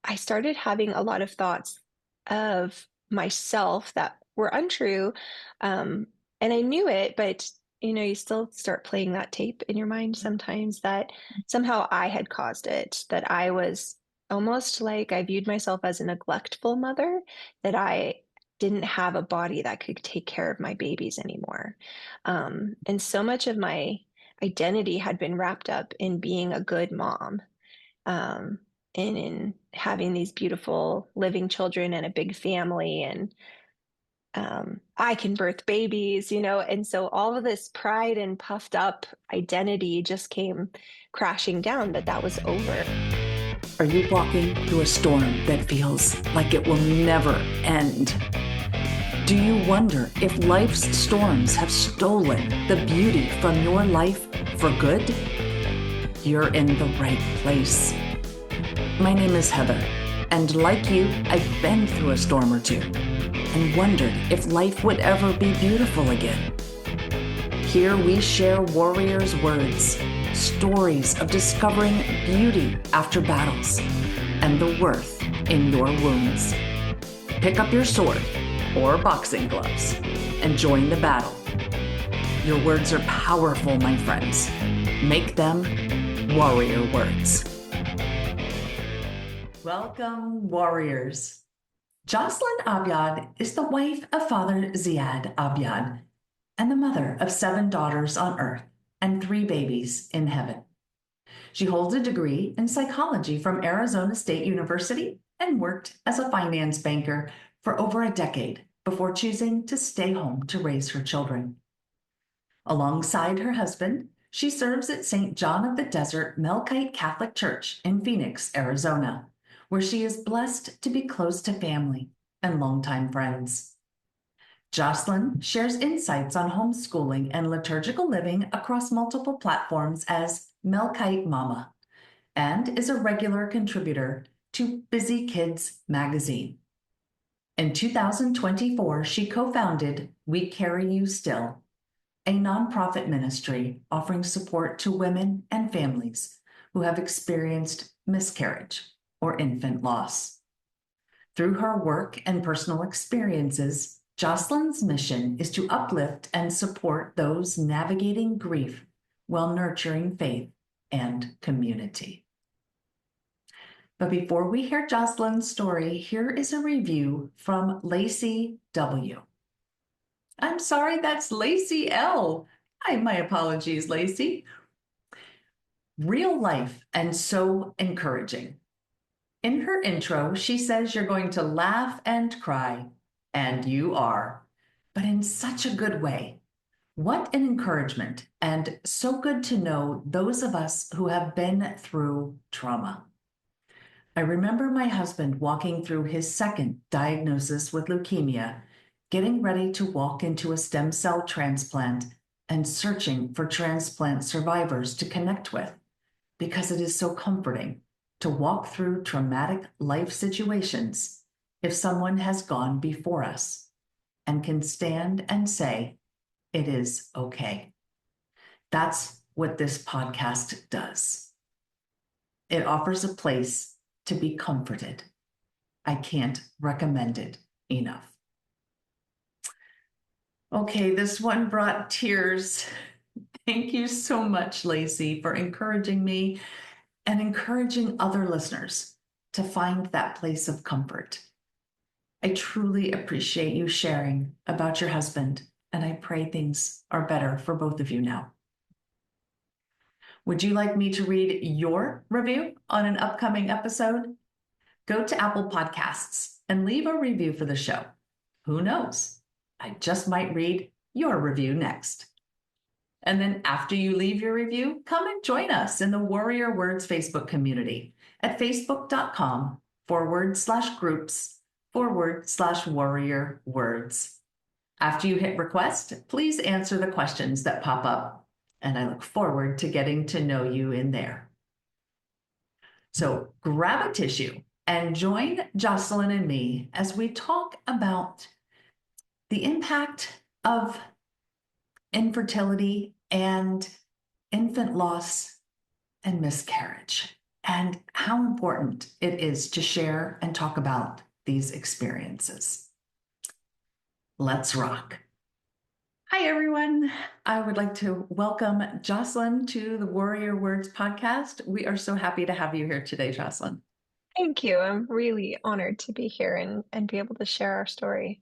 I started having a lot of thoughts of myself that were untrue. Um, and I knew it, but you still start playing that tape in your mind sometimes that somehow I had caused it, that I was almost like I viewed myself as a neglectful mother, that I didn't have a body that could take care of my babies anymore. And so much of my identity had been wrapped up in being a good mom, um, and in having these beautiful living children and a big family, and I can birth babies, and so all of this pride and puffed up identity just came crashing down, that was over. Are you walking through a storm that feels like it will never end? Do you wonder if life's storms have stolen the beauty from your life for good? You're in the right place. My name is Heather, and like you, I've been through a storm or two and wondered if life would ever be beautiful again. Here we share warriors' words, stories of discovering beauty after battles, and the worth in your wounds. Pick up your sword or boxing gloves and join the battle. Your words are powerful, my friends. Make them warrior words. Welcome, warriors. Jocelyn Abyad is the wife of Father Ziad Abyad and the mother of 7 daughters on earth and 3 babies in heaven. She holds a degree in psychology from Arizona State University and worked as a finance banker for over a decade before choosing to stay home to raise her children. Alongside her husband, she serves at St. John of the Desert Melkite Catholic Church in Phoenix, Arizona, where she is blessed to be close to family and longtime friends. Jocelyn shares insights on homeschooling and liturgical living across multiple platforms as Melkite Mama and is a regular contributor to Busy Kids magazine. In 2024, she co-founded We Carry You Still, a nonprofit ministry offering support to women and families who have experienced miscarriage or infant loss. Through her work and personal experiences, Jocelyn's mission is to uplift and support those navigating grief while nurturing faith and community. But before we hear Jocelyn's story, here is a review from Lacey W. I'm sorry, that's Lacey L. My apologies, Lacey. Real life and so encouraging. In her intro, she says you're going to laugh and cry, and you are, but in such a good way. What an encouragement, and so good to know those of us who have been through trauma. I remember my husband walking through his second diagnosis with leukemia, getting ready to walk into a stem cell transplant and searching for transplant survivors to connect with, because it is so comforting to walk through traumatic life situations if someone has gone before us and can stand and say, it is okay. That's what this podcast does. It offers a place to be comforted. I can't recommend it enough. Okay, this one brought tears. Thank you so much, Lacey, for encouraging me and encouraging other listeners to find that place of comfort. I truly appreciate you sharing about your husband, and I pray things are better for both of you now. Would you like me to read your review on an upcoming episode? Go to Apple Podcasts and leave a review for the show. Who knows? I just might read your review next. And then after you leave your review, come and join us in the Warrior Words Facebook community at facebook.com/groups/warrior words. After you hit request, please answer the questions that pop up, and I look forward to getting to know you in there. So grab a tissue and join Jocelyn and me as we talk about the impact of infertility and infant loss and miscarriage and how important it is to share and talk about these experiences. Let's rock. Hi, everyone. I would like to welcome Jocelyn to the Warrior Words podcast. We are so happy to have you here today, Jocelyn. Thank you. I'm really honored to be here and be able to share our story.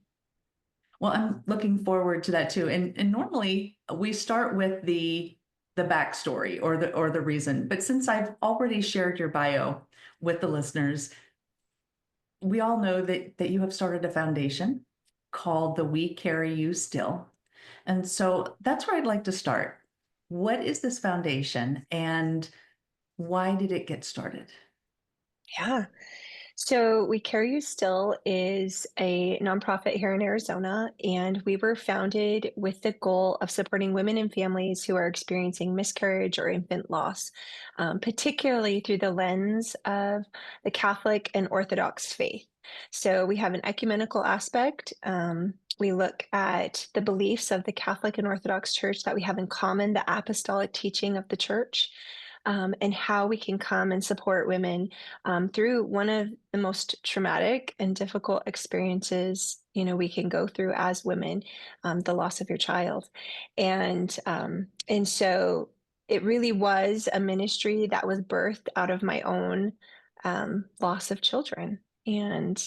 Well, I'm looking forward to that too. And normally we start with the backstory or the reason, but since I've already shared your bio with the listeners, we all know that you have started a foundation called the We Carry You Still. And so that's where I'd like to start. What is this foundation and why did it get started? Yeah. So We Carry You Still is a nonprofit here in Arizona, and we were founded with the goal of supporting women and families who are experiencing miscarriage or infant loss, particularly through the lens of the Catholic and Orthodox faith. So we have an ecumenical aspect. We look at the beliefs of the Catholic and Orthodox Church that we have in common, the apostolic teaching of the church, and how we can come and support women through one of the most traumatic and difficult experiences we can go through as women, the loss of your child. And so it really was a ministry that was birthed out of my own loss of children. And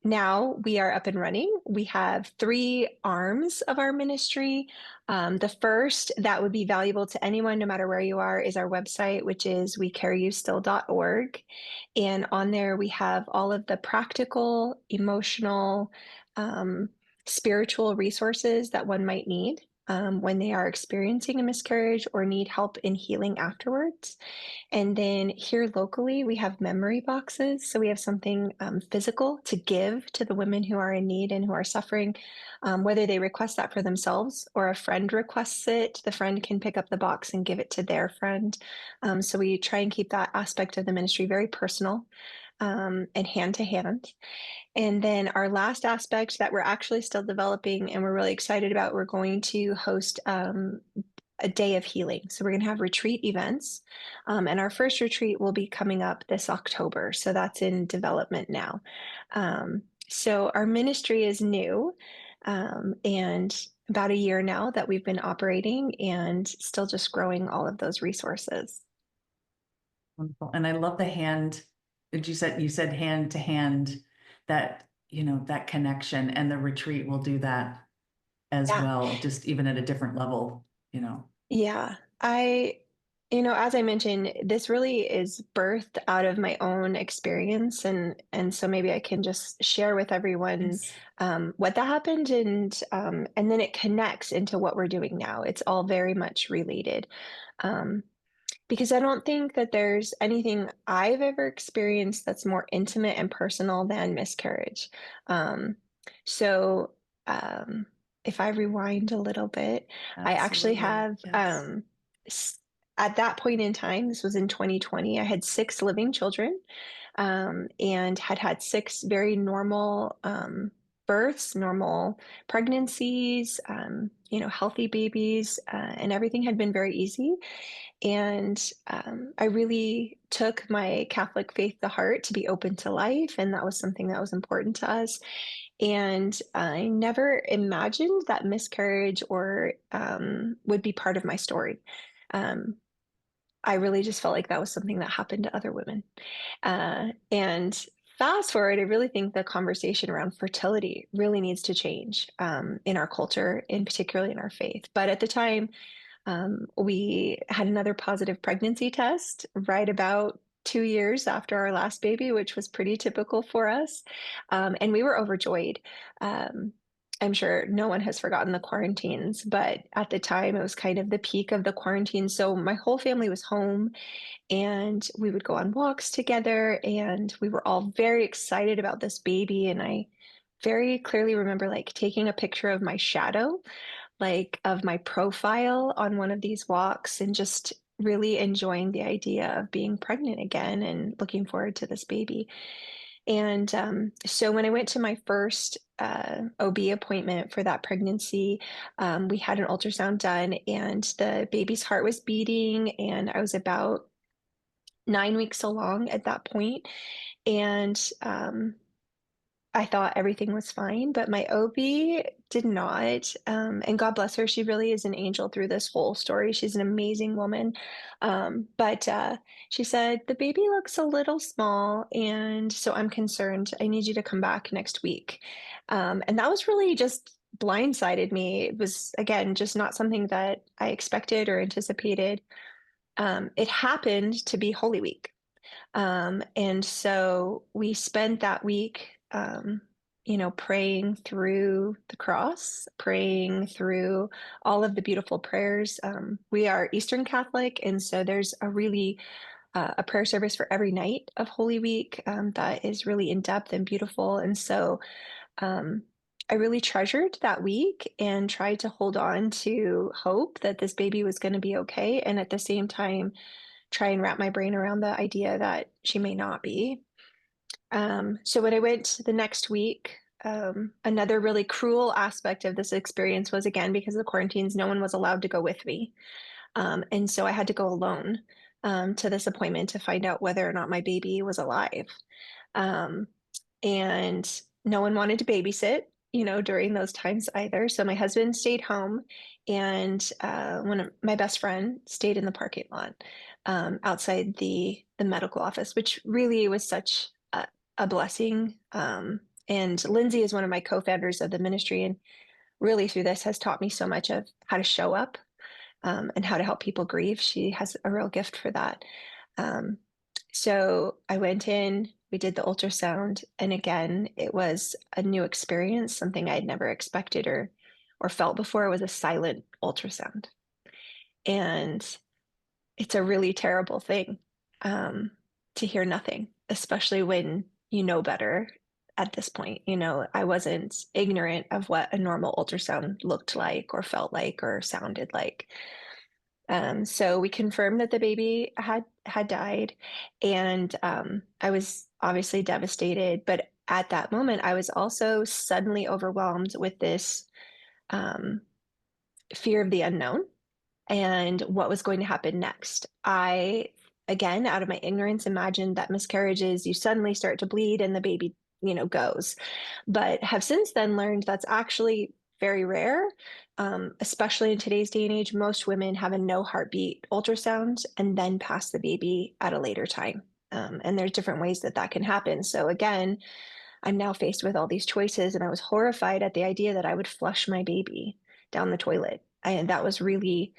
now we are up and running. We have three arms of our ministry. The first that would be valuable to anyone, no matter where you are, is our website, which is wecarryyousstill.org. And on there, we have all of the practical, emotional, um, spiritual resources that one might need when they are experiencing a miscarriage or need help in healing afterwards. And then here locally, we have memory boxes. So we have something physical to give to the women who are in need and who are suffering, whether they request that for themselves or a friend requests it. The friend can pick up the box and give it to their friend. So we try and keep that aspect of the ministry very personal and hand to hand. And then our last aspect that we're actually still developing and we're really excited about, we're going to host a day of healing. So we're going to have retreat events. And our first retreat will be coming up this October. So that's in development now. So our ministry is new and about a year now that we've been operating and still just growing all of those resources. Wonderful. And I love the hand that you said hand to hand, that that connection, and the retreat will do that as Yeah. well, just even at a different level. Yeah. As I mentioned, this really is birthed out of my own experience, and so maybe I can just share with everyone Yes. what that happened, and then it connects into what we're doing now. It's all very much related. Um, because I don't think that there's anything I've ever experienced that's more intimate and personal than miscarriage. Um, so, um, if I rewind a little bit, I actually Absolutely. have, Yes. s- at that point in time, this was in 2020, I had six living children, and had six very normal, births, normal pregnancies, healthy babies, and everything had been very easy. And I really took my Catholic faith to heart to be open to life. And that was something that was important to us. And I never imagined that miscarriage or would be part of my story. Um, I really just felt like that was something that happened to other women. And fast forward, I really think the conversation around fertility really needs to change in our culture, and particularly in our faith. But at the time, we had another positive pregnancy test right about 2 years after our last baby, which was pretty typical for us. And we were overjoyed. Um, I'm sure no one has forgotten the quarantines, but at the time it was kind of the peak of the quarantine. So my whole family was home and we would go on walks together and we were all very excited about this baby. And I very clearly remember like taking a picture of my shadow, like of my profile on one of these walks, and just really enjoying the idea of being pregnant again and looking forward to this baby. And so when I went to my first OB appointment for that pregnancy, we had an ultrasound done and the baby's heart was beating, and I was about 9 weeks along at that point, and I thought everything was fine, but my OB did not. And God bless her, she really is an angel through this whole story. She's an amazing woman. But she said, the baby looks a little small, and so I'm concerned. I need you to come back next week. And that was really just blindsided me. It was, again, just not something that I expected or anticipated. It happened to be Holy Week. And so we spent that week, praying through the cross, praying through all of the beautiful prayers. We are Eastern Catholic, and so there's a prayer service for every night of Holy Week that is really in depth and beautiful. And so um, I really treasured that week and tried to hold on to hope that this baby was going to be okay. And at the same time, try and wrap my brain around the idea that she may not be. So when I went the next week, another really cruel aspect of this experience was, again, because of the quarantines, no one was allowed to go with me. And so I had to go alone to this appointment to find out whether or not my baby was alive. Um, and no one wanted to babysit, during those times either. So my husband stayed home, and one of my best friend stayed in the parking lot outside the medical office, which really was such a blessing. And Lindsay is one of my co-founders of the ministry, and really through this has taught me so much of how to show up and how to help people grieve. She has a real gift for that. Um, so I went in, we did the ultrasound, and again, it was a new experience, something I'd never expected or felt before. It was a silent ultrasound. And it's a really terrible thing to hear nothing, especially when you know better at this point. I wasn't ignorant of what a normal ultrasound looked like or felt like or sounded like. So we confirmed that the baby had died, and I was obviously devastated. But at that moment, I was also suddenly overwhelmed with this um, fear of the unknown and what was going to happen next. I, again, out of my ignorance, imagined that miscarriages, you suddenly start to bleed and the baby, goes. But have since then learned that's actually very rare, especially in today's day and age. Most women have a no heartbeat ultrasound and then pass the baby at a later time. And there's different ways that that can happen. So again, I'm now faced with all these choices, and I was horrified at the idea that I would flush my baby down the toilet. And that was really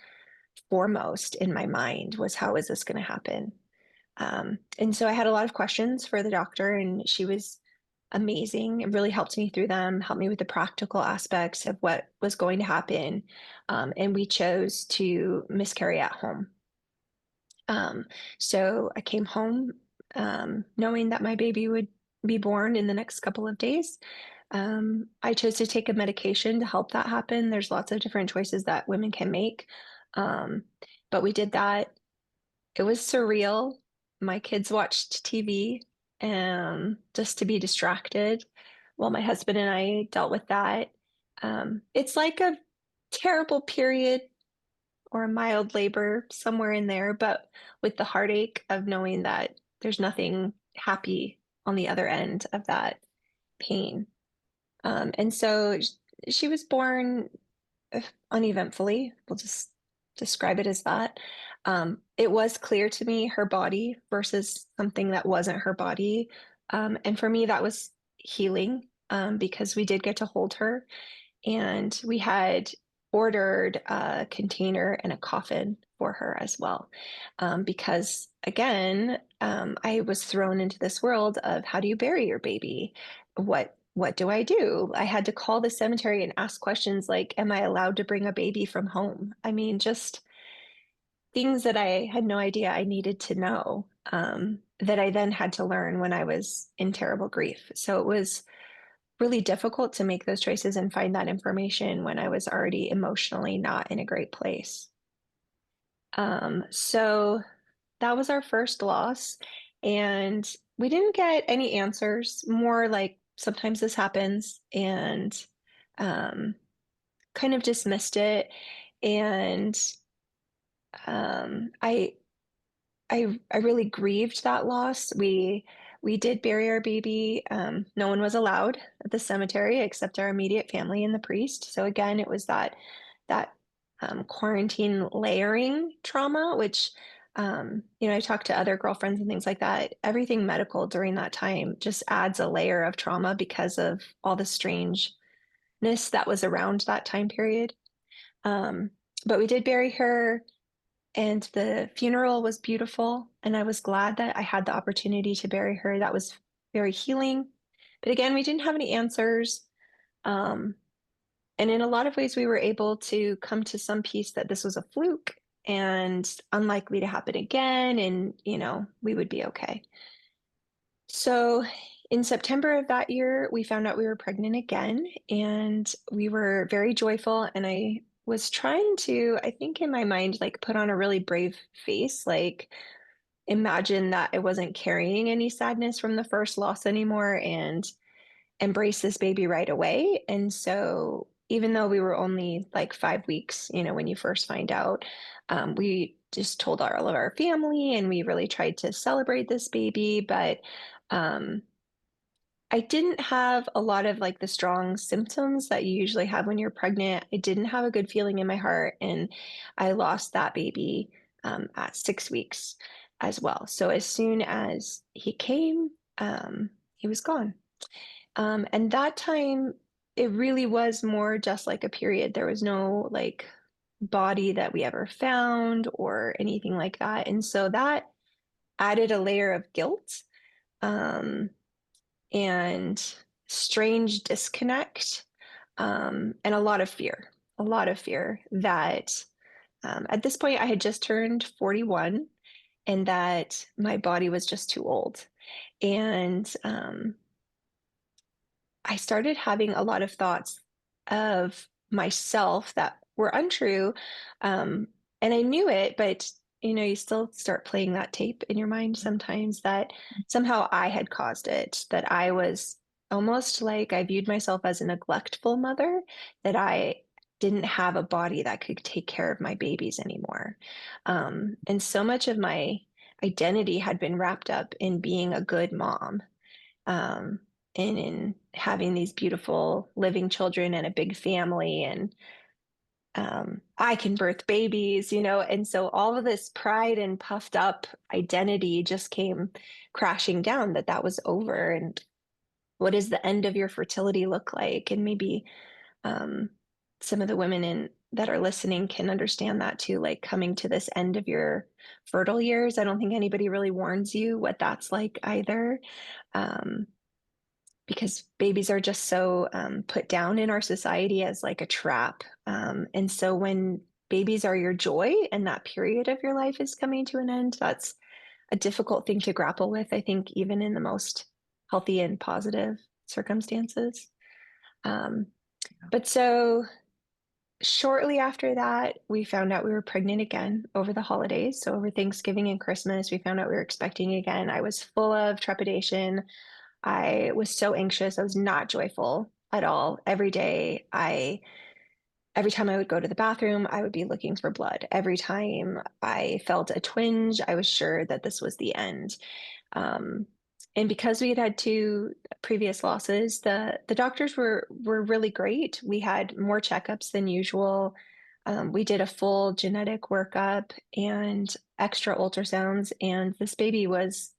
foremost in my mind, was how is this going to happen? And so I had a lot of questions for the doctor, and she was amazing. It really helped me through them, helped me with the practical aspects of what was going to happen. And we chose to miscarry at home. Um, so I came home knowing that my baby would be born in the next couple of days. I chose to take a medication to help that happen. There's lots of different choices that women can make. Um, but we did that. It was surreal. My kids watched TV just to be distracted while my husband and I dealt with that. It's like a terrible period or a mild labor somewhere in there, but with the heartache of knowing that there's nothing happy on the other end of that pain. And so she was born uneventfully. We'll just describe it as that. It was clear to me her body versus something that wasn't her body. And for me, that was healing because we did get to hold her, and we had ordered a container and a coffin for her as well. Because again, I was thrown into this world of how do you bury your baby? What do I do? I had to call the cemetery and ask questions like, am I allowed to bring a baby from home? I mean, just things that I had no idea I needed to know, that I then had to learn when I was in terrible grief. So it was really difficult to make those choices and find that information when I was already emotionally not in a great place. So that was our first loss, and we didn't get any answers, more like sometimes this happens, and um, kind of dismissed it. And I I really grieved that loss. We did bury our baby. No one was allowed at the cemetery except our immediate family and the priest. So again, it was that quarantine layering trauma, which I talked to other girlfriends and things like that. Everything medical during that time just adds a layer of trauma because of all the strangeness that was around that time period. Um, but we did bury her, and the funeral was beautiful. And I was glad that I had the opportunity to bury her. That was very healing. But again, we didn't have any answers. Um, and in a lot of ways, we were able to come to some peace that this was a fluke and unlikely to happen again. And, we would be okay. So in September of that year, we found out we were pregnant again, and we were very joyful. And I was trying to, I think in my mind, like put on a really brave face, like imagine that I wasn't carrying any sadness from the first loss anymore and embrace this baby right away. And so even though we were only like 5 weeks, when you first find out, we just told all of our family and we really tried to celebrate this baby. But um, I didn't have a lot of like the strong symptoms that you usually have when you're pregnant. I didn't have a good feeling in my heart, and I lost that baby at 6 weeks as well. So as soon as he came, he was gone. And that time, it really was more just like a period. There was no like body that we ever found or anything like that. And so that added a layer of guilt. Um, and strange disconnect, and a lot of fear that at this point I had just turned 41 and that my body was just too old. And I started having a lot of thoughts of myself that were untrue. Um, and I knew it, but you still start playing that tape in your mind sometimes that somehow I had caused it, that I was almost like I viewed myself as a neglectful mother, that I didn't have a body that could take care of my babies anymore. And so much of my identity had been wrapped up in being a good mom, um, and in having these beautiful living children and a big family, and I can birth babies, and so all of this pride and puffed up identity just came crashing down, that was over. And what does the end of your fertility look like? And maybe um, some of the women that are listening can understand that too, like coming to this end of your fertile years. I don't think anybody really warns you what that's like either. Um, because babies are just so put down in our society as like a trap. And so when babies are your joy and that period of your life is coming to an end, that's a difficult thing to grapple with, I think, even in the most healthy and positive circumstances. Um, but so shortly after that, we found out we were pregnant again over the holidays. So over Thanksgiving and Christmas, we found out we were expecting again. I was full of trepidation. I was so anxious. I was not joyful at all. Every time I would go to the bathroom, I would be looking for blood. Every time I felt a twinge, I was sure that this was the end. Um, and because we had had two previous losses, the doctors were really great. We had more checkups than usual. We did a full genetic workup and extra ultrasounds, and this baby was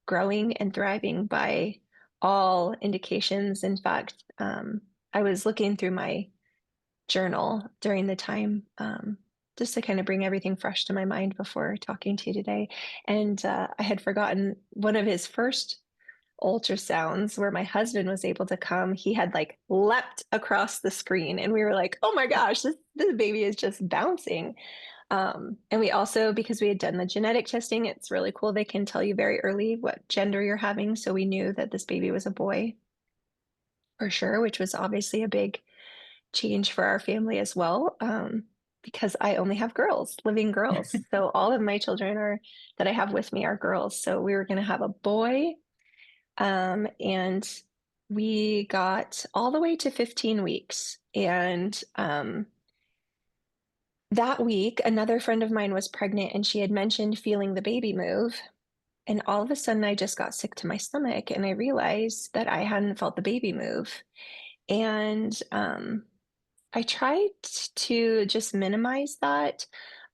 growing and thriving by all indications. In fact, I was looking through my journal during the time, just to kind of bring everything fresh to my mind before talking to you today. And I had forgotten one of his first ultrasounds where my husband was able to come. He had like leapt across the screen, and we were like, oh my gosh, this baby is just bouncing. And we also, because we had done the genetic testing, it's really cool. They can tell you very early what gender you're having. So we knew that this baby was a boy for sure, which was obviously a big change for our family as well. Because I only have girls, living girls. So all of my children that I have with me are girls. So we were going to have a boy. And we got all the way to 15 weeks. And That week, another friend of mine was pregnant and she had mentioned feeling the baby move. And all of a sudden, I just got sick to my stomach and I realized that I hadn't felt the baby move. And I tried to just minimize that,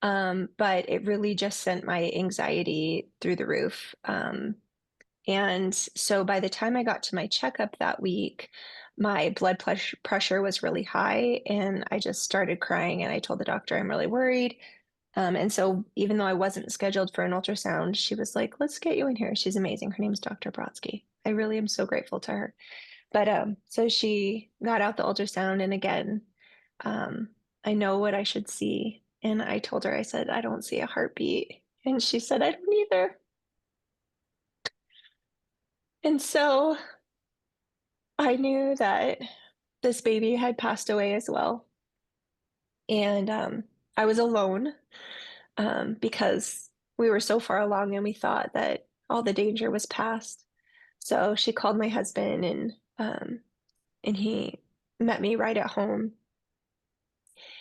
but it really just sent my anxiety through the roof. And so by the time I got to my checkup that week, my pressure was really high, and I just started crying. And I told the doctor, I'm really worried. And so even though I wasn't scheduled for an ultrasound, she was like, let's get you in here. She's amazing. Her name's Dr. Brodsky. I really am so grateful to her. But so she got out the ultrasound, and again, um, I know what I should see. And I told her, I said, I don't see a heartbeat. And she said, I don't either. And so I knew that this baby had passed away as well. And I was alone because we were so far along and we thought that all the danger was past. So she called my husband, and he met me right at home.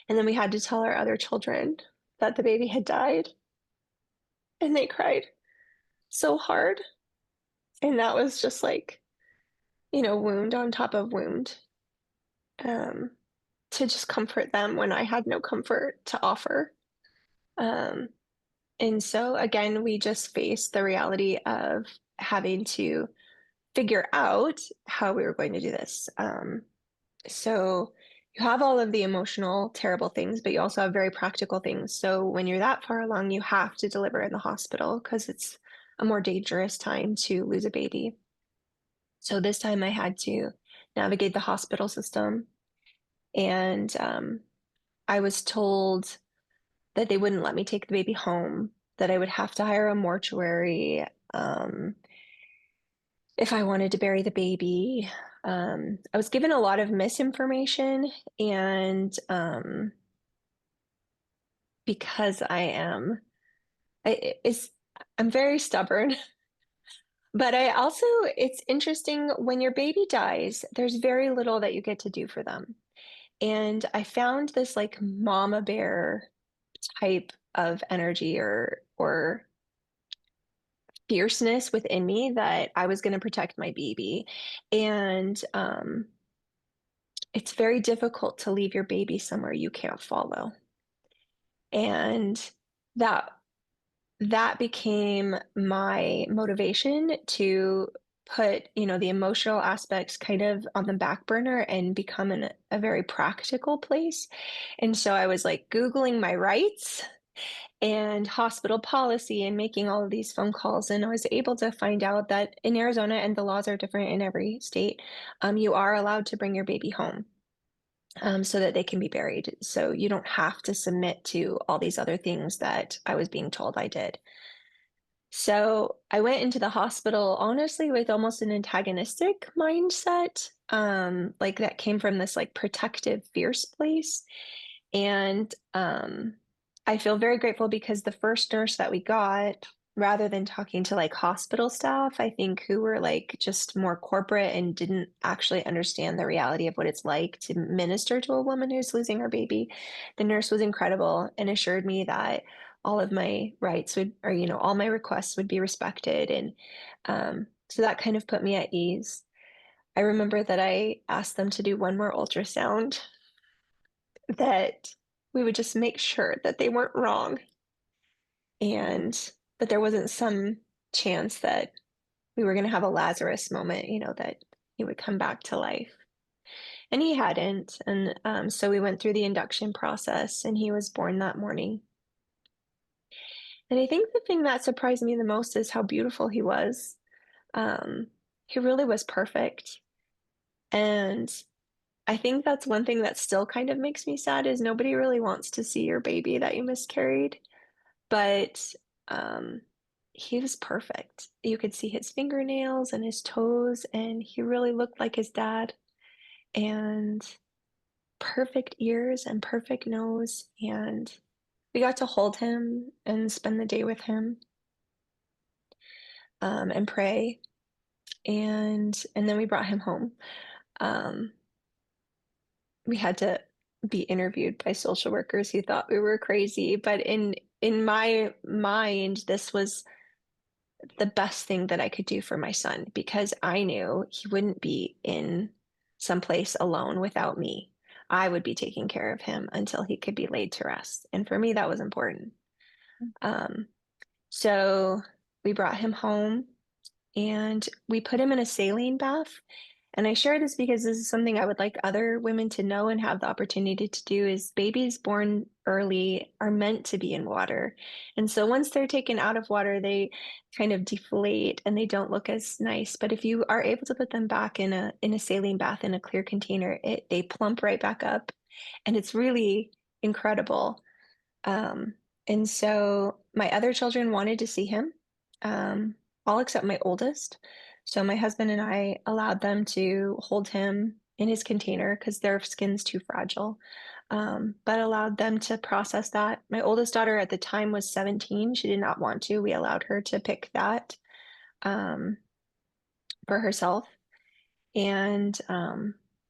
And then we had to tell our other children that the baby had died, and they cried so hard. And that was just like, wound on top of wound, um, to just comfort them when I had no comfort to offer. Um, and so again, we just faced the reality of having to figure out how we were going to do this. So you have all of the emotional, terrible things, but you also have very practical things. So when you're that far along, you have to deliver in the hospital because it's a more dangerous time to lose a baby. So this time I had to navigate the hospital system, and I was told that they wouldn't let me take the baby home, that I would have to hire a mortuary. If I wanted to bury the baby. I was given a lot of misinformation, and because it's I'm very stubborn, but I also it's interesting when your baby dies, there's very little that you get to do for them. And I found this like mama bear type of energy or fierceness within me that I was going to protect my baby. And it's very difficult to leave your baby somewhere you can't follow. And that that became my motivation to put, the emotional aspects kind of on the back burner and become a very practical place. And so I was like Googling my rights and hospital policy and making all of these phone calls. And I was able to find out that in Arizona, and the laws are different in every state, you are allowed to bring your baby home, so that they can be buried. So you don't have to submit to all these other things that I was being told I did. So I went into the hospital honestly with almost an antagonistic mindset, like that came from this like protective, fierce place. And I feel very grateful because the first nurse that we got, rather than talking to like hospital staff, I think who were like just more corporate and didn't actually understand the reality of what it's like to minister to a woman who's losing her baby, the nurse was incredible and assured me that all of my rights would, or, all my requests would be respected. And so that kind of put me at ease. I remember that I asked them to do one more ultrasound, that we would just make sure that they weren't wrong and that there wasn't some chance that we were going to have a Lazarus moment, that he would come back to life. And he hadn't. And so we went through the induction process and he was born that morning. And I think the thing that surprised me the most is how beautiful he was. Um, he really was perfect. And I think that's one thing that still kind of makes me sad is nobody really wants to see your baby that you miscarried. But, um, he was perfect. You could see his fingernails and his toes, and he really looked like his dad, and perfect ears and perfect nose, and we got to hold him and spend the day with him, and pray, and then we brought him home. Um, we had to be interviewed by social workers who thought we were crazy, but in my mind, this was the best thing that I could do for my son because I knew he wouldn't be in someplace alone without me. I would be taking care of him until he could be laid to rest. And for me, that was important. Um, so we brought him home and we put him in a saline bath. And I share this because this is something I would like other women to know and have the opportunity to do is babies born early are meant to be in water. And so once they're taken out of water, they kind of deflate and they don't look as nice. But if you are able to put them back in a saline bath in a clear container, they plump right back up. And it's really incredible. Um, and so my other children wanted to see him, um, all except my oldest. So my husband and I allowed them to hold him in his container because their skin's too fragile, but allowed them to process that. My oldest daughter at the time was 17. She did not want to. We allowed her to pick that um, for herself. And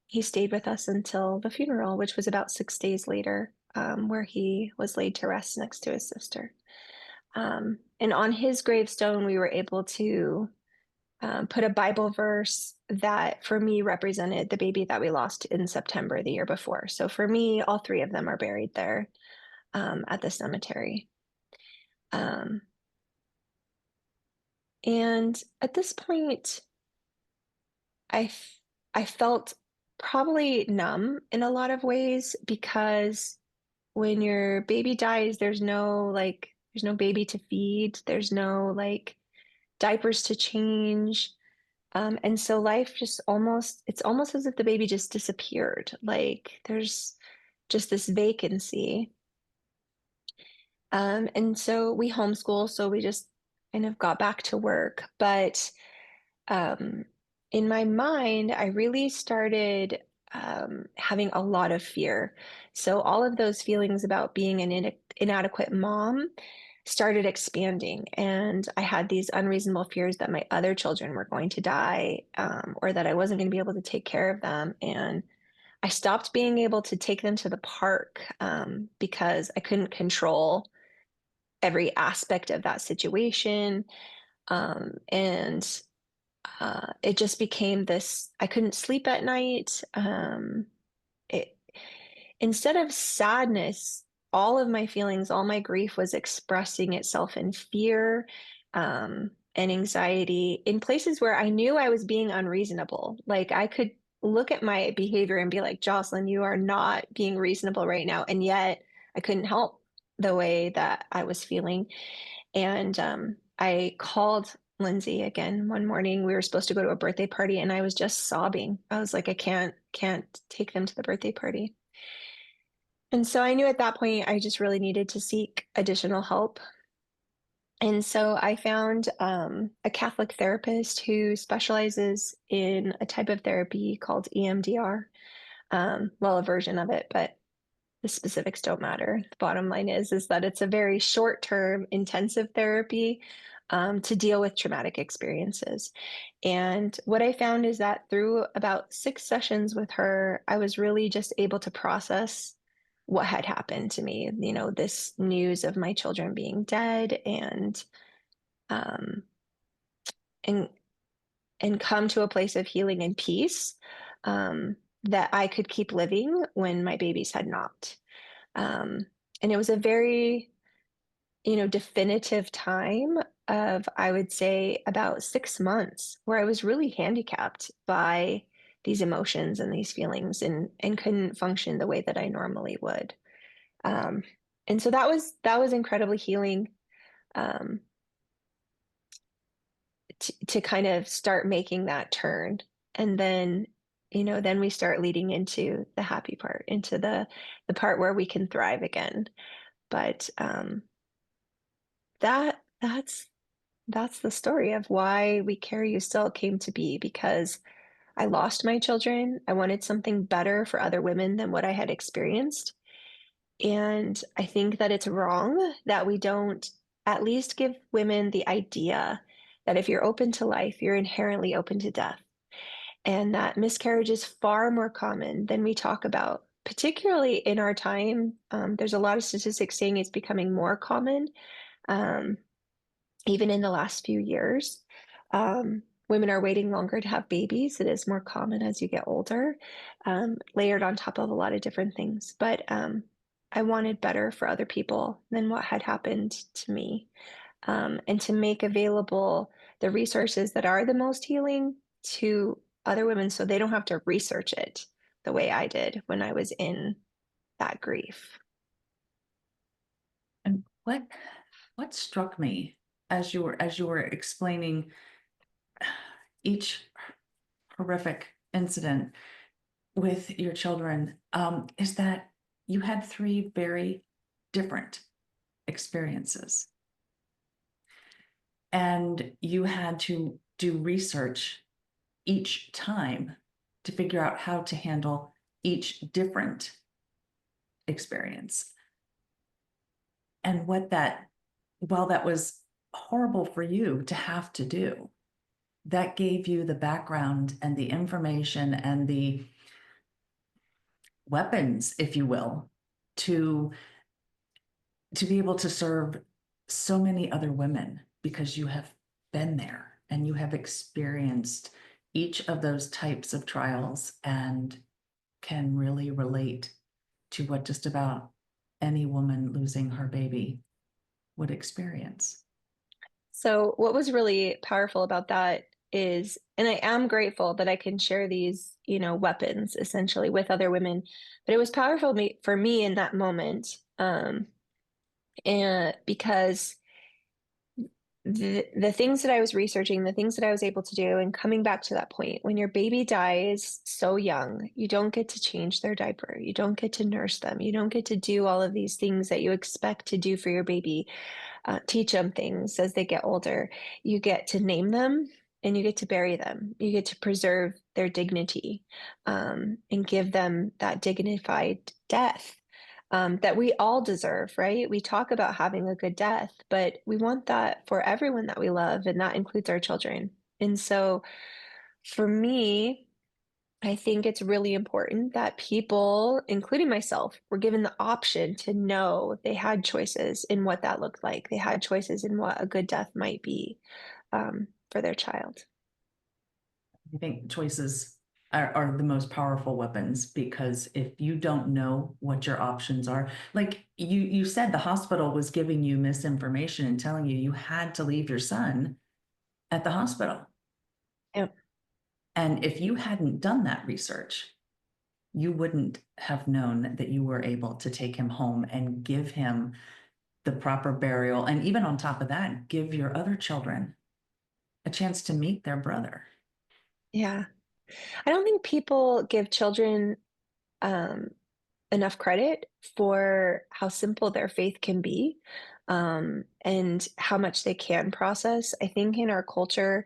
he stayed with us until the funeral, which was about 6 days later, where he was laid to rest next to his sister. And on his gravestone, we were able to put a Bible verse that for me represented the baby that we lost in September the year before. So for me, all three of them are buried there at the cemetery. Um, and at this point, I f- I felt probably numb in a lot of ways because when your baby dies, there's no baby to feed, there's no like diapers to change. And so life just it's almost as if the baby just disappeared. Like there's just this vacancy. And so we homeschool, so we just kind of got back to work. But um, in my mind, I really started having a lot of fear. So all of those feelings about being an inadequate mom started expanding, and I had these unreasonable fears that my other children were going to die, or that I wasn't going to be able to take care of them. And I stopped being able to take them to the park because I couldn't control every aspect of that situation. And it just became this I couldn't sleep at night. It Instead of sadness, all of my feelings, all my grief was expressing itself in fear and anxiety in places where I knew I was being unreasonable. Like I could look at my behavior and be like, Jocelyn, you are not being reasonable right now. And yet I couldn't help the way that I was feeling. And I called Lindsay again one morning. We were supposed to go to a birthday party and I was just sobbing. I was like, I can't take them to the birthday party. And so I knew at that point I just really needed to seek additional help. And so I found a Catholic therapist who specializes in a type of therapy called EMDR. Well, a version of it, but the specifics don't matter. The bottom line is that it's a very short-term intensive therapy to deal with traumatic experiences. And what I found is that through about 6 sessions with her, I was really just able to process what had happened to me, this news of my children being dead um, and and come to a place of healing and peace that I could keep living when my babies had not. Um, and it was a very, definitive time of, I would say, about 6 months where I was really handicapped by these emotions and these feelings and couldn't function the way that I normally would. Um, and so that was incredibly healing um, to kind of start making that turn. And then, then we start leading into the happy part, into the part where we can thrive again. But that's the story of why We Carry You Still came to be, because I lost my children. I wanted something better for other women than what I had experienced. And I think that it's wrong that we don't at least give women the idea that if you're open to life, you're inherently open to death, and that miscarriage is far more common than we talk about. particularly in our time, there's a lot of statistics saying it's becoming more common, um, even in the last few years. Women are waiting longer to have babies. It is more common as you get older, layered on top of a lot of different things. But I wanted better for other people than what had happened to me, and to make available the resources that are the most healing to other women so they don't have to research it the way I did when I was in that grief. And what struck me as you were explaining each horrific incident with your children, is that you had three very different experiences, and you had to do research each time to figure out how to handle each different experience. And while that was horrible for you to have to do, that gave you the background and the information and the weapons, if you will, to be able to serve so many other women, because you have been there and you have experienced each of those types of trials and can really relate to what just about any woman losing her baby would experience. So, what was really powerful about that is, and I am grateful that I can share these, weapons essentially with other women, but it was powerful for me in that moment, and because the things that I was researching, the things that I was able to do, and coming back to that point, when your baby dies so young, you don't get to change their diaper, you don't get to nurse them, you don't get to do all of these things that you expect to do for your baby, teach them things as they get older. You get to name them and you get to bury them. You get to preserve their dignity, and give them that dignified death, that we all deserve, right? We talk about having a good death, but we want that for everyone that we love, and that includes our children. And so for me, I think it's really important that people, including myself, were given the option to know they had choices in what that looked like. They had choices in what a good death might be, for their child. I think choices are the most powerful weapons, because if you don't know what your options are, like you said, the hospital was giving you misinformation and telling you you had to leave your son at the hospital. Yeah. And if you hadn't done that research, you wouldn't have known that you were able to take him home and give him the proper burial. And even on top of that, give your other children a chance to meet their brother. Yeah. I don't think people give children, um, enough credit for how simple their faith can be, and how much they can process. I think in our culture,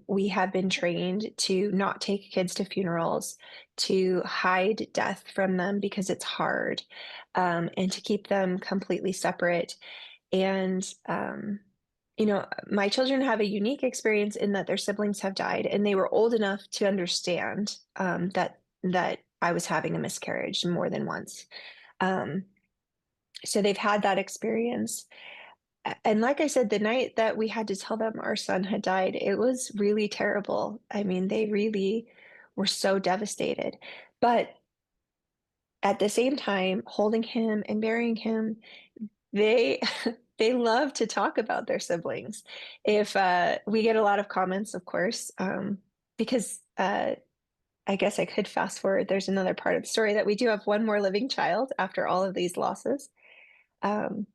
we have been trained to not take kids to funerals, to hide death from them because it's hard, and to keep them completely separate. And, my children have a unique experience in that their siblings have died, and they were old enough to understand, that I was having a miscarriage more than once. Um, so they've had that experience. And like I said, the night that we had to tell them our son had died, it was really terrible. I mean, they really were so devastated. But at the same time, holding him and burying him, they they love to talk about their siblings. If we get a lot of comments, of course, because I guess I could fast forward. There's another part of the story that we do have one more living child after all of these losses,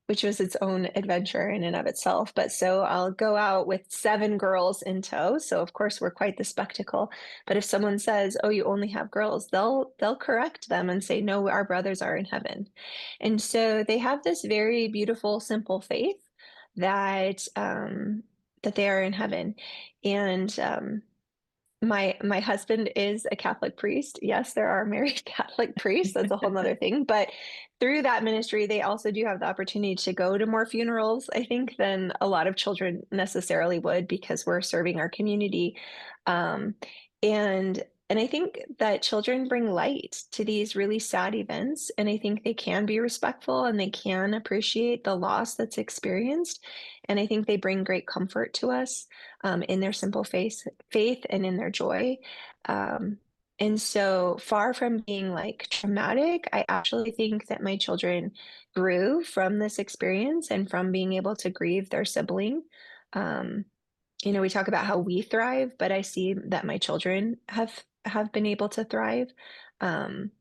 which was its own adventure in and of itself. But so I'll go out with 7 girls in tow. So of course we're quite the spectacle. But if someone says, "Oh, you only have girls," they'll correct them and say, "No, our brothers are in heaven." And so they have this very beautiful, simple faith that, that they are in heaven. And my husband is a Catholic priest. Yes, there are married Catholic priests. That's a whole nother thing. But through that ministry, they also do have the opportunity to go to more funerals, I think, than a lot of children necessarily would, because we're serving our community. And And I think that children bring light to these really sad events, and I think they can be respectful and they can appreciate the loss that's experienced. And I think they bring great comfort to us in their simple faith and in their joy. Um, and so, far from being like traumatic, I actually think that my children grew from this experience and from being able to grieve their sibling. Um, we talk about how we thrive, but I see that my children have been able to thrive um,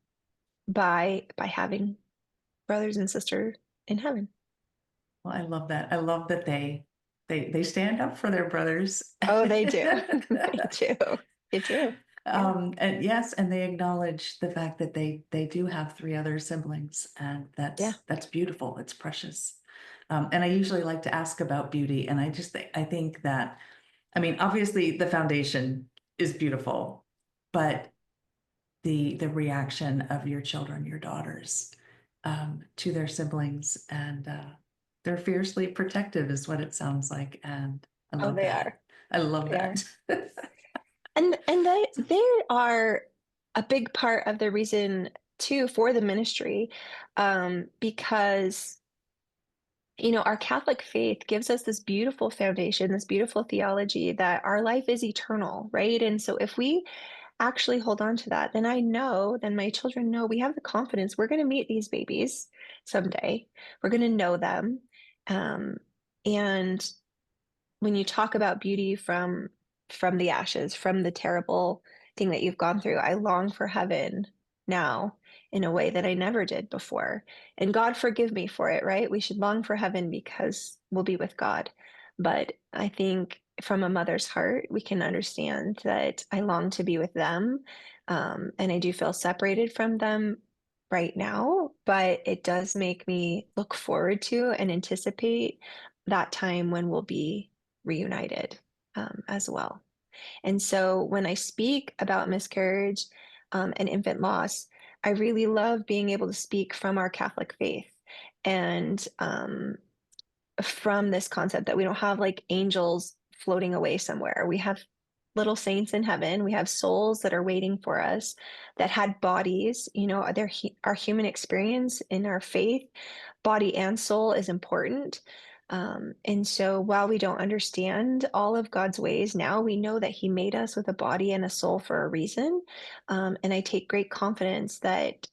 by having brothers and sisters in heaven. Well, I love that. I love that they stand up for their brothers. Oh, they do. They do. They do. Yeah. And yes, and they acknowledge the fact that they do have three other siblings, and Yeah. that's beautiful. It's precious. And I usually like to ask about beauty, and I think that, I mean, obviously the foundation is beautiful, but the reaction of your children, your daughters, to their siblings, and they're fiercely protective, is what it sounds like, and I Oh, love they that. are. I love They are. that. And they are a big part of the reason too for the ministry, because our Catholic faith gives us this beautiful foundation, this beautiful theology that our life is eternal, right? And so if we actually hold on to that, then my children know we have the confidence we're going to meet these babies someday. We're going to know them. Um, and when you talk about beauty from the ashes, from the terrible thing that you've gone through, I long for heaven now in a way that I never did before. And God forgive me for it, right? We should long for heaven because we'll be with God. But I think from a mother's heart, we can understand that I long to be with them. And I do feel separated from them right now, but it does make me look forward to and anticipate that time when we'll be reunited as well. And so when I speak about miscarriage and infant loss, I really love being able to speak from our Catholic faith and from this concept that we don't have like angels floating away somewhere. We have little saints in heaven. We have souls that are waiting for us that had bodies. Our human experience in our faith, body and soul is important. And so while we don't understand all of God's ways now, we know that He made us with a body and a soul for a reason. And I take great confidence that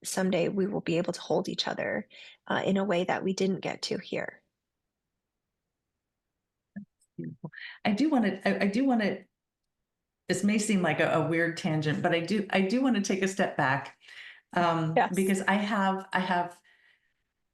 someday we will be able to hold each other in a way that we didn't get to here. Beautiful. I do want to, this may seem like a weird tangent, but I do want to take a step back, Yes. because I have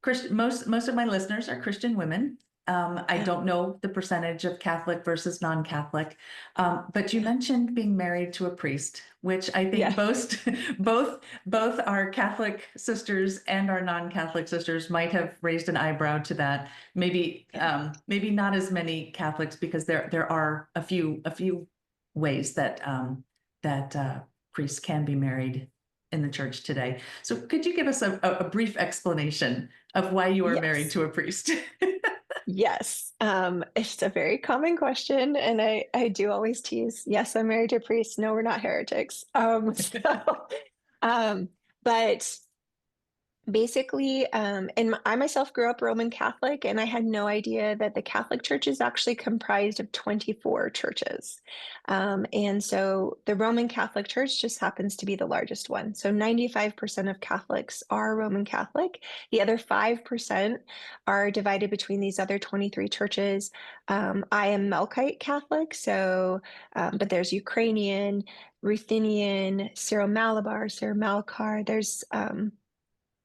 Christian, most of my listeners are Christian women. I Yeah. don't know the percentage of Catholic versus non-Catholic, but you Yeah. mentioned being married to a priest, which I think Yes. both our Catholic sisters and our non-Catholic sisters might have raised an eyebrow to that. Yeah. Maybe not as many Catholics, because there are a few ways that priests can be married in the church today. So could you give us a brief explanation of why you are married Yes. to a priest? Yes. It's a very common question, and I do always tease. Yes, I'm married to a priest. No, we're not heretics. Um, but basically, I myself grew up Roman Catholic, and I had no idea that the Catholic Church is actually comprised of 24 churches. And so the Roman Catholic Church just happens to be the largest one. So 95% of Catholics are Roman Catholic. The other 5% are divided between these other 23 churches. I am Melkite Catholic, but there's Ukrainian, Ruthenian, Syro-Malabar, Syro-Malkar. There's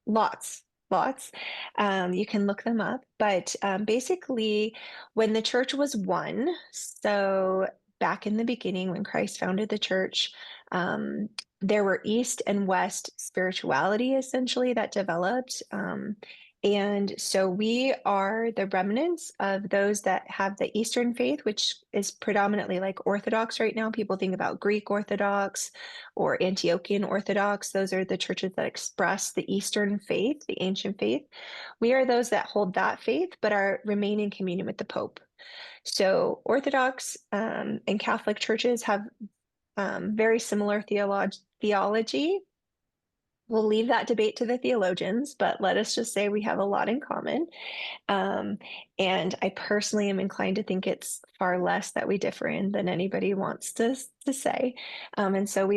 lots. You can look them up. But basically, when the church was one, so back in the beginning, when Christ founded the church, there were East and West spirituality essentially that developed. And so we are the remnants of those that have the Eastern faith, which is predominantly like Orthodox right now. People think about Greek Orthodox or Antiochian Orthodox. Those are the churches that express the Eastern faith, the ancient faith. We are those that hold that faith, but are remain in communion with the Pope. So Orthodox and Catholic churches have very similar theology. We'll leave that debate to the theologians, but let us just say we have a lot in common. Um, and I personally am inclined to think it's far less that we differ in than anybody wants to say. And so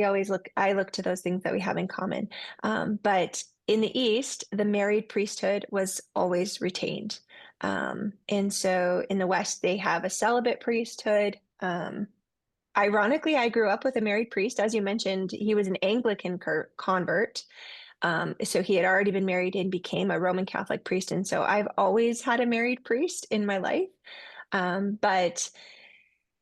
I look to those things that we have in common. But in the East, the married priesthood was always retained. And so in the West, they have a celibate priesthood. Ironically, I grew up with a married priest. As you mentioned, he was an Anglican convert. So he had already been married and became a Roman Catholic priest. And so I've always had a married priest in my life. But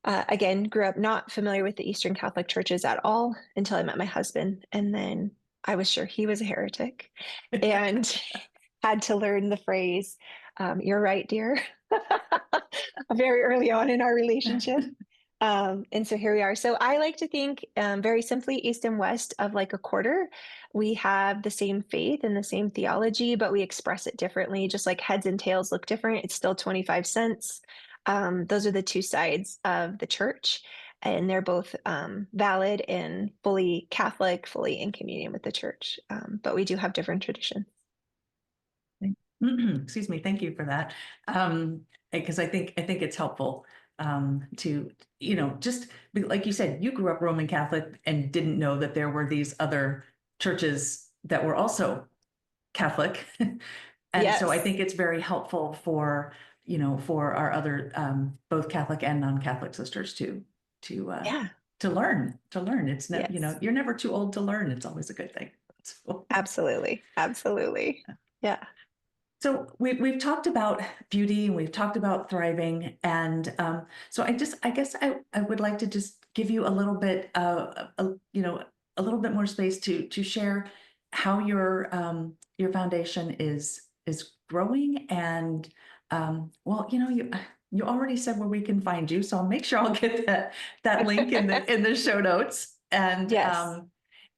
again, grew up not familiar with the Eastern Catholic churches at all until I met my husband. And then I was sure he was a heretic and had to learn the phrase, you're right, dear, very early on in our relationship. And so here we are. So I like to think very simply East and West of like a quarter. We have the same faith and the same theology, but we express it differently. Just like heads and tails look different, it's still 25 cents. Those are the two sides of the church, and they're both valid and fully Catholic, fully in communion with the church. But we do have different traditions. Excuse me. Thank you for that. Because I think it's helpful to, just like you said, you grew up Roman Catholic and didn't know that there were these other churches that were also Catholic. And so I Yes. think it's very helpful for our other both Catholic and non-Catholic sisters to uh Yeah. to learn. It's not, Yes. you're never too old to learn. It's always a good thing. So, Absolutely. Absolutely. Yeah. so we've talked about beauty and we've talked about thriving. And so I guess I would like to just give you a little bit, a little bit more space to share how your foundation is growing. And well, you already said where we can find you, so I'll make sure I'll get that link in the show notes. And Yes.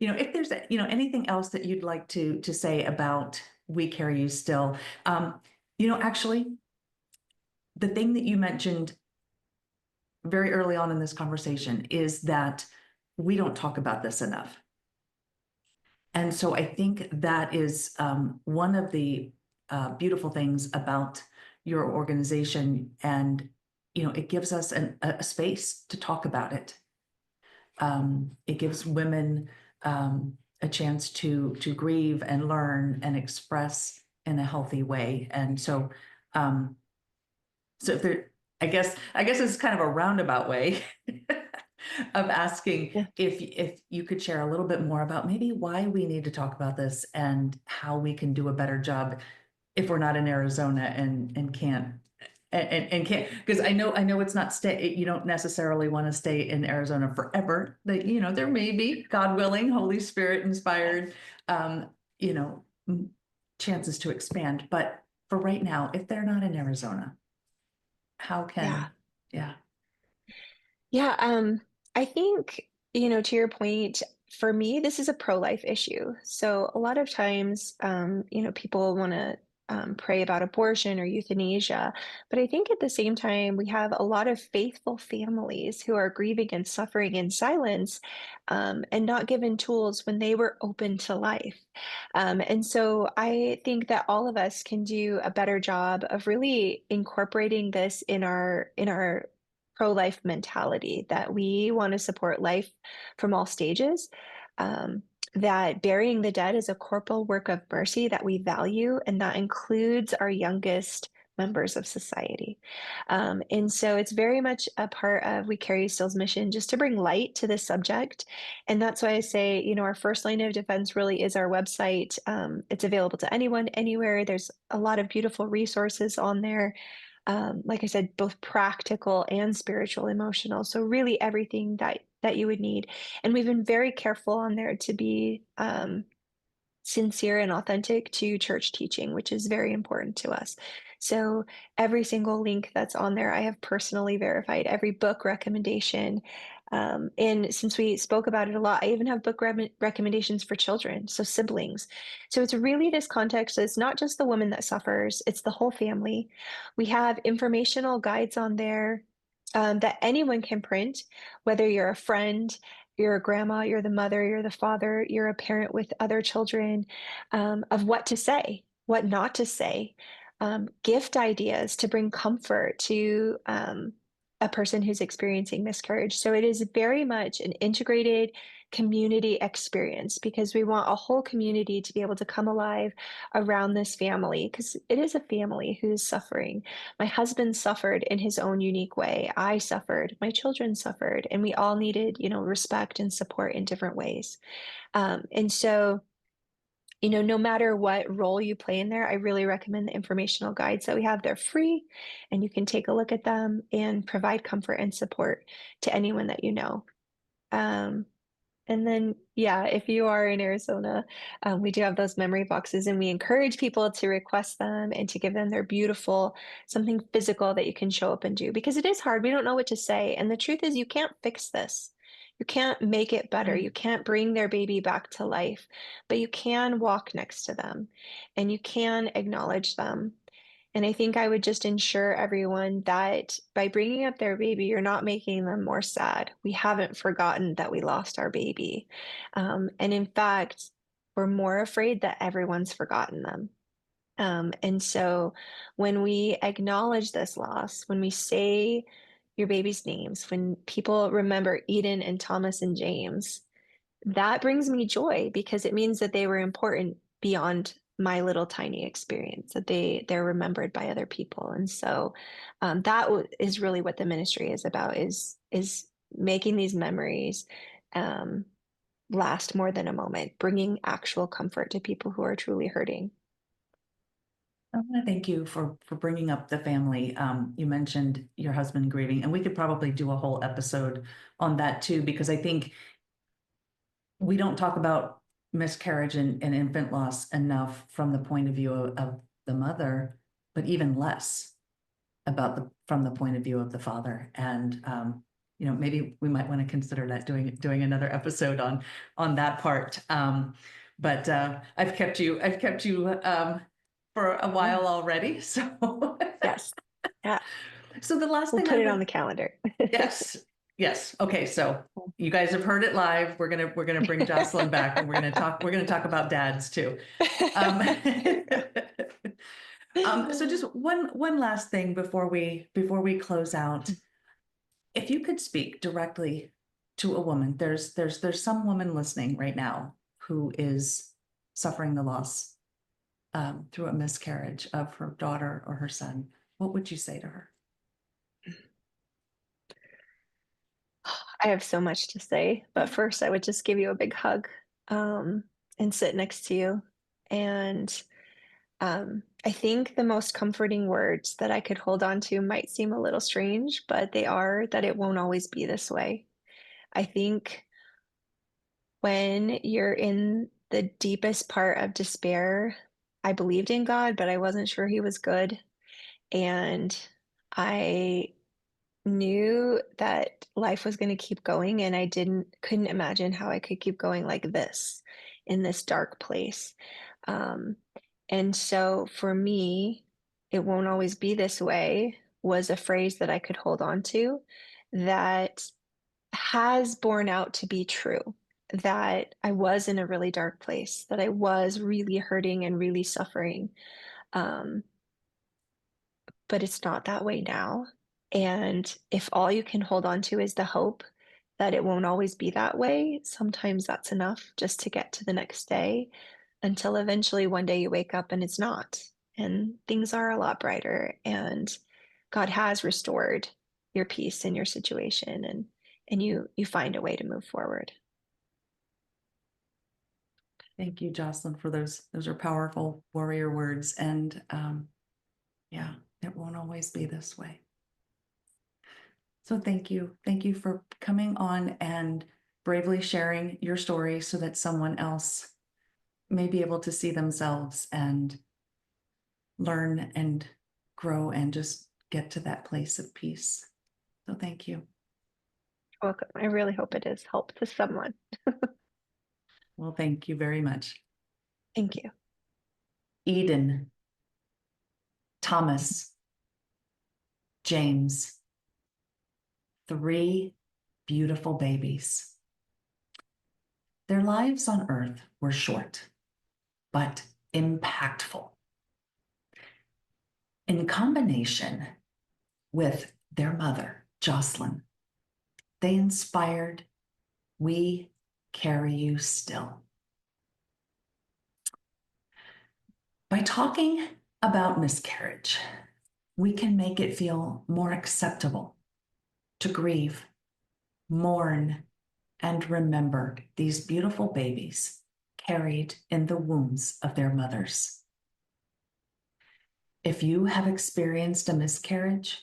if there's anything else that you'd like to say about We Carry You Still. Actually, the thing that you mentioned very early on in this conversation is that we don't talk about this enough. And so I think that is one of the beautiful things about your organization. And, it gives us a space to talk about it. It gives women a chance to grieve and learn and express in a healthy way. And um, so if there, I guess it's kind of a roundabout way of asking Yeah. if you could share a little bit more about maybe why we need to talk about this and how we can do a better job if we're not in Arizona and can't and can't, because I know it's not stay, you don't necessarily want to stay in Arizona forever. That there may be, God willing, Holy Spirit inspired, um, you know chances to expand. But for right now, if they're not in Arizona, how Yeah. can, yeah. Yeah. I think, to your point, for me, this is a pro-life issue. So a lot of times, people want to pray about abortion or euthanasia, but I think at the same time, we have a lot of faithful families who are grieving and suffering in silence, and not given tools when they were open to life. And so I think that all of us can do a better job of really incorporating this in our pro-life mentality that we want to support life from all stages. That burying the dead is a corporal work of mercy that we value, and that includes our youngest members of society. And so it's very much a part of We Carry Still's mission just to bring light to this subject. And that's why I say, our first line of defense really is our website. It's available to anyone, anywhere. There's a lot of beautiful resources on there, like I said, both practical and spiritual, emotional. So really everything that you would need. And we've been very careful on there to be sincere and authentic to church teaching, which is very important to us. So every single link that's on there, I have personally verified every book recommendation. And since we spoke about it a lot, I even have book recommendations for children, so siblings. So it's really this context. It's not just the woman that suffers, it's the whole family. We have informational guides on there that anyone can print, whether you're a friend, you're a grandma, you're the mother, you're the father, you're a parent with other children, of what to say, what not to say, gift ideas to bring comfort to a person who's experiencing miscarriage. So it is very much an integrated community experience because we want a whole community to be able to come alive around this family because it is a family who's suffering. My husband suffered in his own unique way. I suffered, my children suffered, and we all needed, respect and support in different ways. And so, no matter what role you play in there, I really recommend the informational guides that we have. They're free and you can take a look at them and provide comfort and support to anyone that you know. Um, and then, yeah, if you are in Arizona, we do have those memory boxes, and we encourage people to request them and to give them their beautiful something physical that you can show up and do because it is hard. We don't know what to say. And the truth is, you can't fix this. You can't make it better. Right. You can't bring their baby back to life, but you can walk next to them and you can acknowledge them. And I think I would just ensure everyone that by bringing up their baby, you're not making them more sad. We haven't forgotten that we lost our baby. And in fact, we're more afraid that everyone's forgotten them. And so when we acknowledge this loss, when we say your baby's names, when people remember Eden and Thomas and James, that brings me joy because it means that they were important beyond my little tiny experience, that they're remembered by other people. And so is really what the ministry is about, is making these memories um, last more than a moment, bringing actual comfort to people who are truly hurting. I want to thank you for bringing up the family. You mentioned your husband grieving, and we could probably do a whole episode on that too, because I think we don't talk about miscarriage and infant loss enough from the point of view of the mother, but even less about from the point of view of the father. And maybe we might want to consider that doing another episode on that part. But I've kept you for a Yeah. while already. So Yes. Yeah. so the last We'll thing put I it on would the calendar. yes. Yes. Okay. So you guys have heard it live. We're gonna bring Jocelyn back, and we're gonna talk about dads too. Um, so just one last thing before we close out. If you could speak directly to a woman, there's some woman listening right now who is suffering the loss through a miscarriage of her daughter or her son. What would you say to her? I have so much to say, but first I would just give you a big hug, um, and sit next to you. And I think the most comforting words that I could hold on to might seem a little strange, but they are that it won't always be this way. I think when you're in the deepest part of despair, I believed in God, but I wasn't sure he was good. And I knew that life was going to keep going and I couldn't imagine how I could keep going like this in this dark place. Um, and so for me, it won't always be this way was a phrase that I could hold on to that has borne out to be true. That I was in a really dark place, that I was really hurting and really suffering. Um, but it's not that way now. And if all you can hold on to is the hope that it won't always be that way, sometimes that's enough just to get to the next day until eventually one day you wake up and it's not. And things are a lot brighter and God has restored your peace in your situation and you find a way to move forward. Thank you, Jocelyn, for those. Those are powerful warrior words. And yeah, it won't always be this way. So thank you. Thank you for coming on and bravely sharing your story so that someone else may be able to see themselves and learn and grow and just get to that place of peace. So thank you. Welcome. I really hope it is help to someone. Well, thank you very much. Thank you. Eden, Thomas, James, three beautiful babies. Their lives on earth were short, but impactful. In combination with their mother, Jocelyn, they inspired We Carry You Still. By talking about miscarriage, we can make it feel more acceptable to grieve, mourn, and remember these beautiful babies carried in the wombs of their mothers. If you have experienced a miscarriage,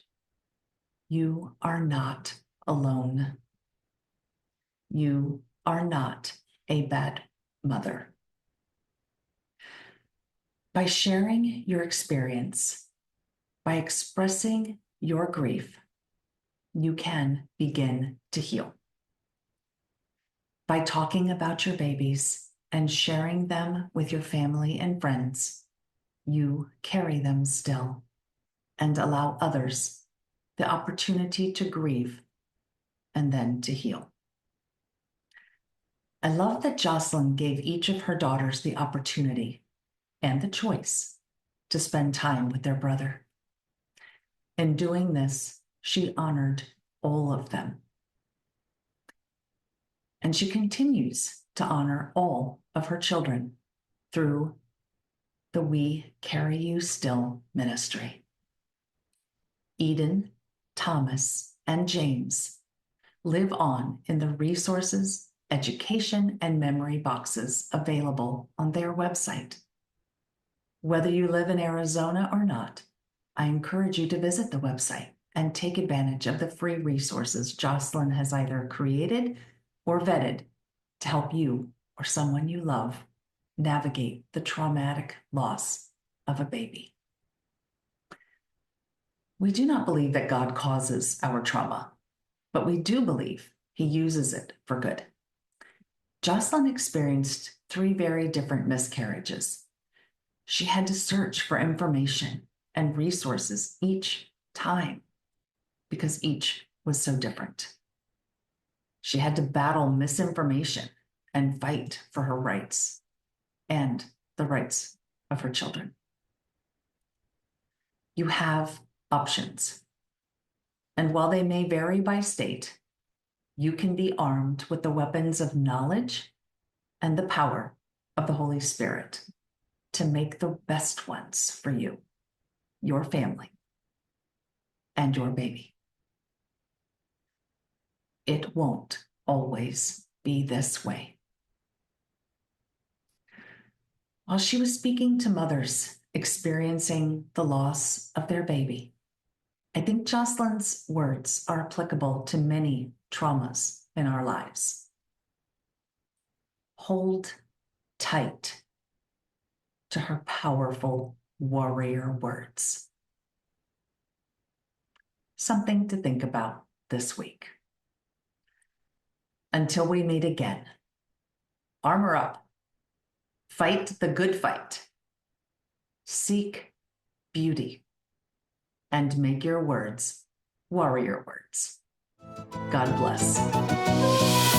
you are not alone. You are not a bad mother. By sharing your experience, by expressing your grief, you can begin to heal. By talking about your babies and sharing them with your family and friends, you carry them still and allow others the opportunity to grieve and then to heal. I love that Jocelyn gave each of her daughters the opportunity and the choice to spend time with their brother. In doing this, she honored all of them. And she continues to honor all of her children through the We Carry You Still ministry. Eden, Thomas, and James live on in the resources, education, and memory boxes available on their website. Whether you live in Arizona or not, I encourage you to visit the website and take advantage of the free resources Jocelyn has either created or vetted to help you or someone you love navigate the traumatic loss of a baby. We do not believe that God causes our trauma, but we do believe He uses it for good. Jocelyn experienced 3 very different miscarriages. She had to search for information and resources each time because each was so different. She had to battle misinformation and fight for her rights and the rights of her children. You have options. And while they may vary by state, you can be armed with the weapons of knowledge and the power of the Holy Spirit to make the best ones for you, your family, and your baby. It won't always be this way. While she was speaking to mothers experiencing the loss of their baby, I think Jocelyn's words are applicable to many traumas in our lives. Hold tight to her powerful warrior words. Something to think about this week. Until we meet again, armor up, fight the good fight, seek beauty, and make your words warrior words. God bless.